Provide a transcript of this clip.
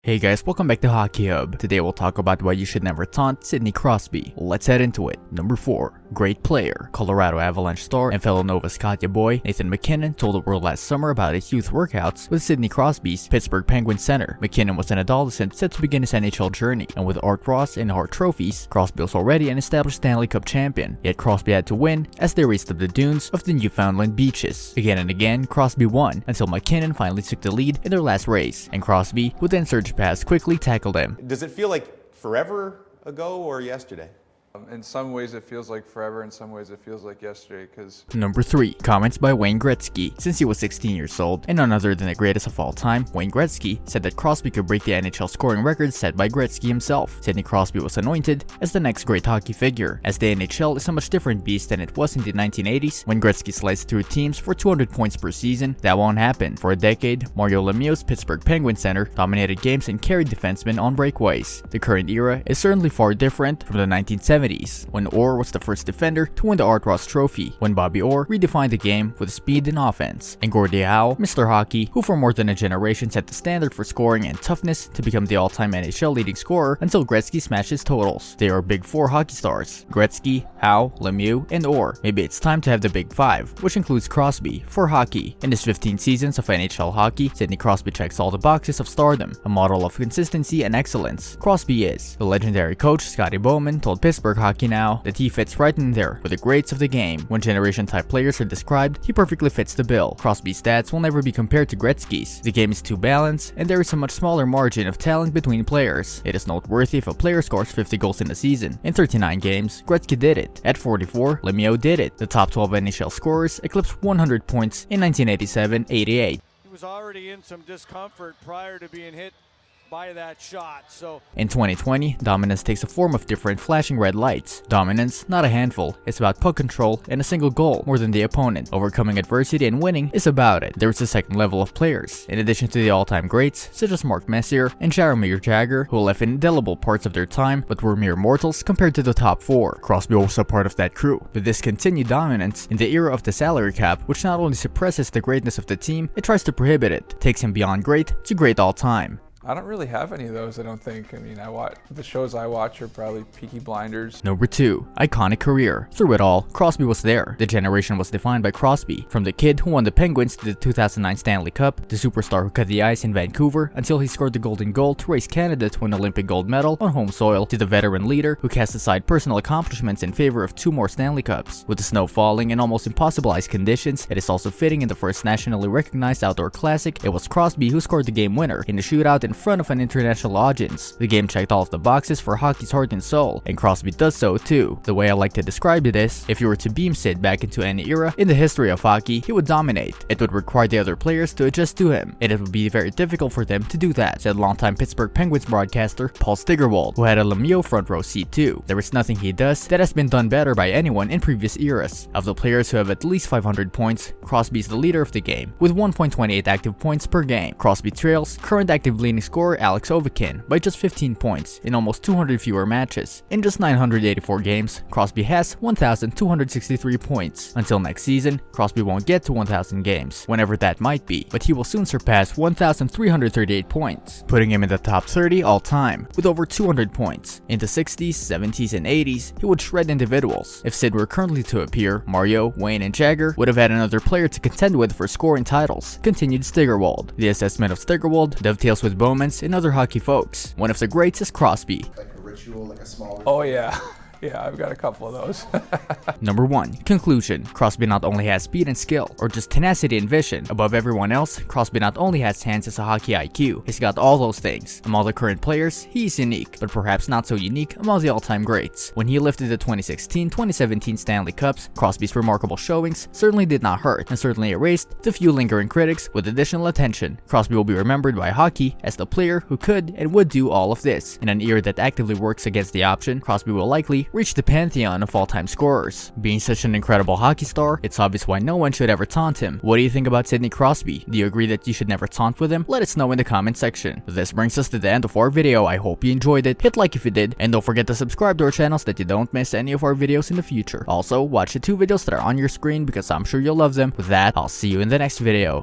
Hey guys, welcome back to Hockey Hub. Today we'll talk about why you should never taunt Sidney Crosby. Let's head into it. Number 4. Great player. Colorado Avalanche star and fellow Nova Scotia boy Nathan MacKinnon told the world last summer about his youth workouts with Sidney Crosby's Pittsburgh Penguins center. MacKinnon was an adolescent set to begin his NHL journey, and with Art Ross and Hart trophies, Crosby was already an established Stanley Cup champion. Yet Crosby had to win as they raced up the dunes of the Newfoundland beaches. Again and again, Crosby won until MacKinnon finally took the lead in their last race, and Crosby, who then surged past, quickly tackled him. Does it feel like forever ago or yesterday? In some ways it feels like forever, in some ways it feels like yesterday, because... Number 3. Comments by Wayne Gretzky. Since he was 16 years old, and none other than the greatest of all time, Wayne Gretzky said that Crosby could break the NHL scoring record set by Gretzky himself. Sidney Crosby was anointed as the next great hockey figure, as the NHL is a much different beast than it was in the 1980s when Gretzky sliced through teams for 200 points per season. That won't happen. For a decade, Mario Lemieux's Pittsburgh Penguins center dominated games and carried defensemen on breakaways. The current era is certainly far different from the 1970s, when Orr was the first defender to win the Art Ross Trophy, when Bobby Orr redefined the game with speed and offense, and Gordie Howe, Mr. Hockey, who for more than a generation set the standard for scoring and toughness to become the all-time NHL leading scorer until Gretzky smashed his totals. They are big 4 hockey stars: Gretzky, Howe, Lemieux, and Orr. Maybe it's time to have the big 5, which includes Crosby, for hockey. In his 15 seasons of NHL hockey, Sidney Crosby checks all the boxes of stardom, a model of consistency and excellence. Crosby is. The legendary coach Scotty Bowman told Pittsburgh Hockey Now that he fits right in there with the greats of the game. When generation type players are described, he perfectly fits the bill. Crosby's stats will never be compared to Gretzky's. The game is too balanced, and there is a much smaller margin of talent between players. It is noteworthy if a player scores 50 goals in a season. In 39 games, Gretzky did it. At 44, Lemieux did it. The top 12 NHL scorers eclipsed 100 points in 1987-88. He was already in some discomfort prior to being hit by that shot. So in 2020, dominance takes a form of different flashing red lights. Dominance, not a handful, it's about puck control and a single goal more than the opponent. Overcoming adversity and winning is about it. There's a second level of players, in addition to the all-time greats such as Mark Messier and Jaromir Jagr, who left indelible parts of their time but were mere mortals compared to the top 4. Crosby was a part of that crew. With this continued dominance in the era of the salary cap, which not only suppresses the greatness of the team, it tries to prohibit it, takes him beyond great to great all time. I don't really have any of those, I don't think. I mean, the shows I watch are probably Peaky Blinders. Number 2. Iconic career. Through it all, Crosby was there. The generation was defined by Crosby. From the kid who won the Penguins to the 2009 Stanley Cup, the superstar who cut the ice in Vancouver until he scored the golden goal to raise Canada to an Olympic gold medal on home soil, to the veteran leader who cast aside personal accomplishments in favor of 2 more Stanley Cups. With the snow falling and almost impossible ice conditions, it is also fitting in the first nationally recognized outdoor classic, it was Crosby who scored the game winner in a shootout in front of an international audience. The game checked all of the boxes for hockey's heart and soul, and Crosby does so too. The way I like to describe it is, if you were to beam Sid back into any era in the history of hockey, he would dominate. It would require the other players to adjust to him, and it would be very difficult for them to do that, said longtime Pittsburgh Penguins broadcaster Paul Steigerwald, who had a Lemieux front row seat too. There is nothing he does that has been done better by anyone in previous eras. Of the players who have at least 500 points, Crosby is the leader of the game, with 1.28 active points per game. Crosby trails current active leading scorer Alex Ovechkin by just 15 points in almost 200 fewer matches. In just 984 games, Crosby has 1,263 points. Until next season, Crosby won't get to 1,000 games, whenever that might be, but he will soon surpass 1,338 points, putting him in the top 30 all time, with over 200 points. In the 60s, 70s, and 80s, he would shred individuals. If Sid were currently to appear, Mario, Wayne, and Jagr would have had another player to contend with for scoring titles, continued Steigerwald. The assessment of Steigerwald dovetails with Bowman's and other hockey folks. One of the greats is Crosby. Like a ritual, like a small ritual. Oh yeah. Yeah, I've got a couple of those. Number 1. Conclusion. Crosby not only has speed and skill, or just tenacity and vision. Above everyone else, Crosby not only has hands as a hockey IQ, he's got all those things. Among the current players, he's unique, but perhaps not so unique among the all-time greats. When he lifted the 2016-2017 Stanley Cups, Crosby's remarkable showings certainly did not hurt, and certainly erased the few lingering critics with additional attention. Crosby will be remembered by hockey as the player who could and would do all of this. In an era that actively works against the option, Crosby will likely reached the pantheon of all-time scorers. Being such an incredible hockey star, it's obvious why no one should ever taunt him. What do you think about Sidney Crosby? Do you agree that you should never taunt with him? Let us know in the comment section. This brings us to the end of our video. I hope you enjoyed it. Hit like if you did, and don't forget to subscribe to our channel so that you don't miss any of our videos in the future. Also, watch the 2 videos that are on your screen because I'm sure you'll love them. With that, I'll see you in the next video.